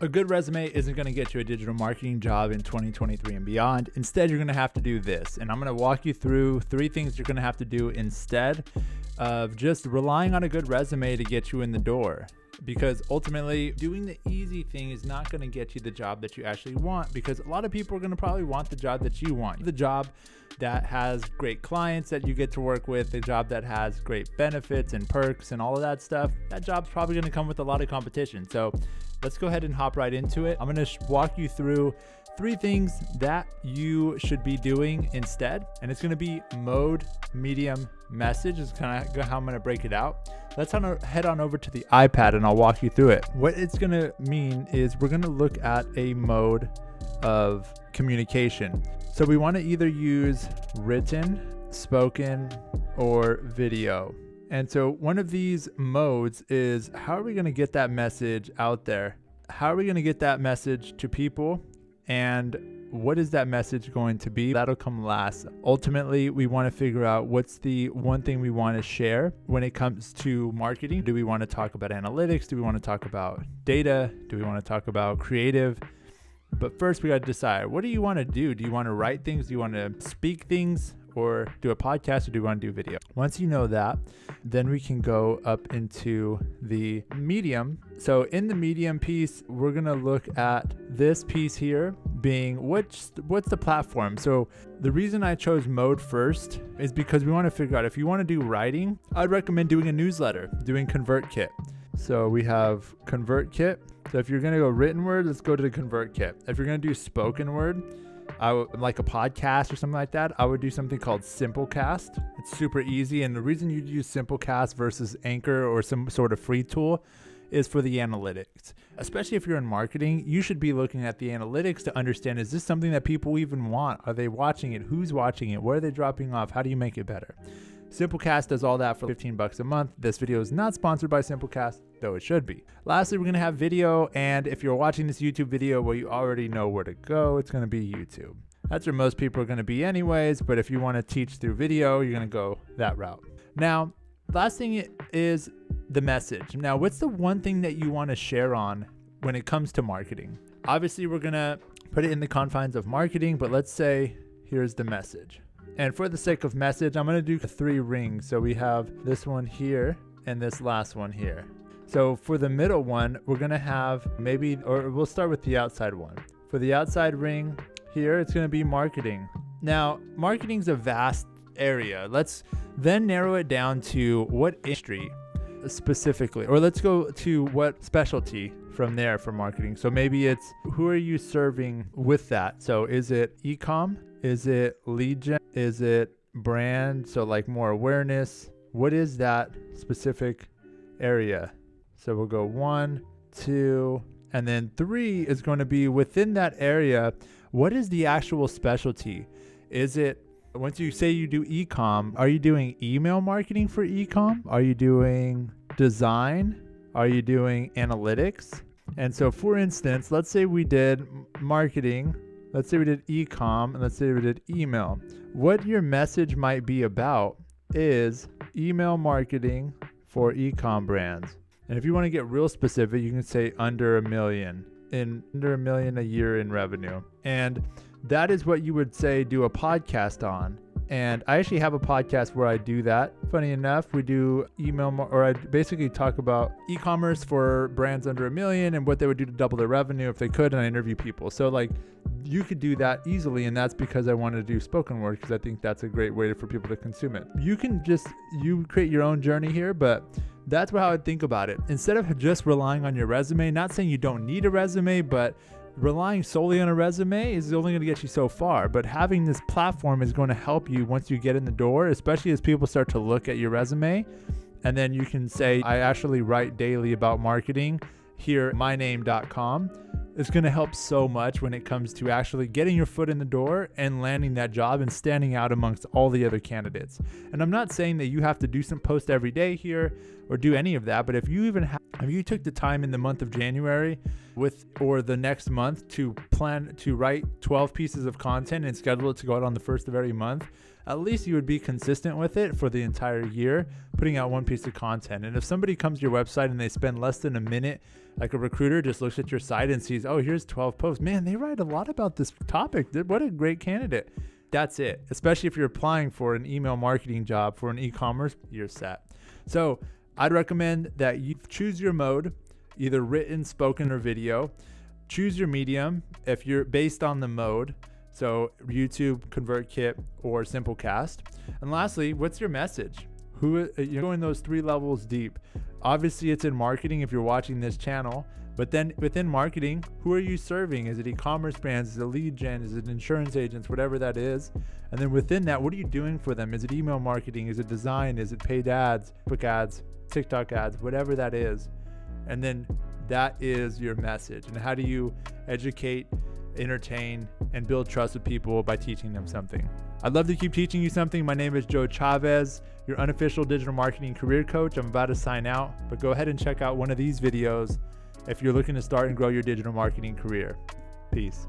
A good resume isn't going to get you a digital marketing job in 2023 and beyond. Instead, you're going to have to do this. And I'm going to walk you through 3 things you're going to have to do instead of just relying on a good resume to get you in the door. Because ultimately, doing the easy thing is not going to get you the job that you actually want, because a lot of people are going to probably want the job that you want. The job that has great clients that you get to work with, the job that has great benefits and perks and all of that stuff, that job's probably going to come with a lot of competition. So let's go ahead and hop right into it. I'm going to walk you through 3 things that you should be doing instead. And it's going to be mode, medium, message is kind of how I'm going to break it out. Let's head on over to the iPad and I'll walk you through it. What it's going to mean is we're going to look at a mode of communication. So we want to either use written, spoken, or video. And so one of these modes is, how are we going to get that message out there? How are we going to get that message to people? And what is that message going to be? That'll come last. Ultimately, we want to figure out what's the one thing we want to share when it comes to marketing. Do we want to talk about analytics? Do we want to talk about data? Do we want to talk about creative? But first, we got to decide, what do you want to do? Do you want to write things? Do you want to speak things? Or do a podcast, or do you want to do video? Once you know that, then we can go up into the medium. So in the medium piece, we're going to look at this piece here being what's the platform. So the reason I chose mode first is because we want to figure out, if you want to do writing, I'd recommend doing a newsletter, doing ConvertKit. So we have ConvertKit. So if you're going to go written word, let's go to the ConvertKit. If you're going to do spoken word, like a podcast or something like that, I would do something called Simplecast. It's super easy. And the reason you use Simplecast versus Anchor or some sort of free tool is for the analytics. Especially if you're in marketing, you should be looking at the analytics to understand, is this something that people even want? Are they watching it? Who's watching it? Where are they dropping off? How do you make it better? Simplecast does all that for $15 a month. This video is not sponsored by Simplecast, though it should be. Lastly, we're going to have video, and if you're watching this YouTube video, well, you already know where to go. It's going to be YouTube. That's where most people are going to be anyways, but if you want to teach through video, you're going to go that route. Now, last thing is the message. Now, what's the one thing that you want to share on when it comes to marketing? Obviously, we're going to put it in the confines of marketing, but let's say here's the message. And for the sake of message, I'm going to do 3 rings. So we have this one here and this last one here. So for the middle one, we're going to have we'll start with the outside one. For the outside ring here, it's going to be marketing. Now, marketing's a vast area. Let's then narrow it down to what industry specifically, or let's go to what specialty from there for marketing. So maybe it's, who are you serving with that? So is it e-com? Is it lead gen? Is it brand? So like more awareness. What is that specific area? So we'll go 1, 2, and then 3 is going to be within that area. What is the actual specialty? Is it, once you say you do e-com, are you doing email marketing for e-com? Are you doing design? Are you doing analytics? And so for instance, let's say we did marketing. Let's say we did e-com, and let's say we did email. What your message might be about is email marketing for e-com brands. And if you want to get real specific, you can say under $1 million a year in revenue. And that is what you would say do a podcast on. And I actually have a podcast where I do that. Funny enough, we do I basically talk about e-commerce for brands under $1 million and what they would do to double their revenue if they could, and I interview people. So like, you could do that easily, and that's because I wanted to do spoken word, because I think that's a great way for people to consume it. You can you create your own journey here, but that's how I think about it. Instead of just relying on your resume, not saying you don't need a resume, but relying solely on a resume is only going to get you so far. But having this platform is going to help you once you get in the door, especially as people start to look at your resume. And then you can say, I actually write daily about marketing here at myname.com. It's going to help so much when it comes to actually getting your foot in the door and landing that job and standing out amongst all the other candidates. And I'm not saying that you have to do some post every day here or do any of that, but if you took the time in the month of January or the next month to plan to write 12 pieces of content and schedule it to go out on the first of every month, at least you would be consistent with it for the entire year, putting out one piece of content. And if somebody comes to your website and they spend less than a minute, like a recruiter just looks at your site and sees, oh, here's 12 posts. Man, they write a lot about this topic. What a great candidate. That's it. Especially if you're applying for an email marketing job for an e-commerce, you're set. So I'd recommend that you choose your mode, either written, spoken, or video. Choose your medium if you're based on the mode. So YouTube, ConvertKit, or Simplecast. And lastly, what's your message? You're going those 3 levels deep. Obviously, it's in marketing if you're watching this channel. But then within marketing, who are you serving? Is it e-commerce brands? Is it lead gen? Is it insurance agents? Whatever that is. And then within that, what are you doing for them? Is it email marketing? Is it design? Is it paid ads, Facebook ads, TikTok ads, whatever that is? And then that is your message. And how do you educate, entertain, and build trust with people? By teaching them something. I'd love to keep teaching you something. My name is Joe Chavez, your unofficial digital marketing career coach. I'm about to sign out, but go ahead and check out one of these videos if you're looking to start and grow your digital marketing career. Peace.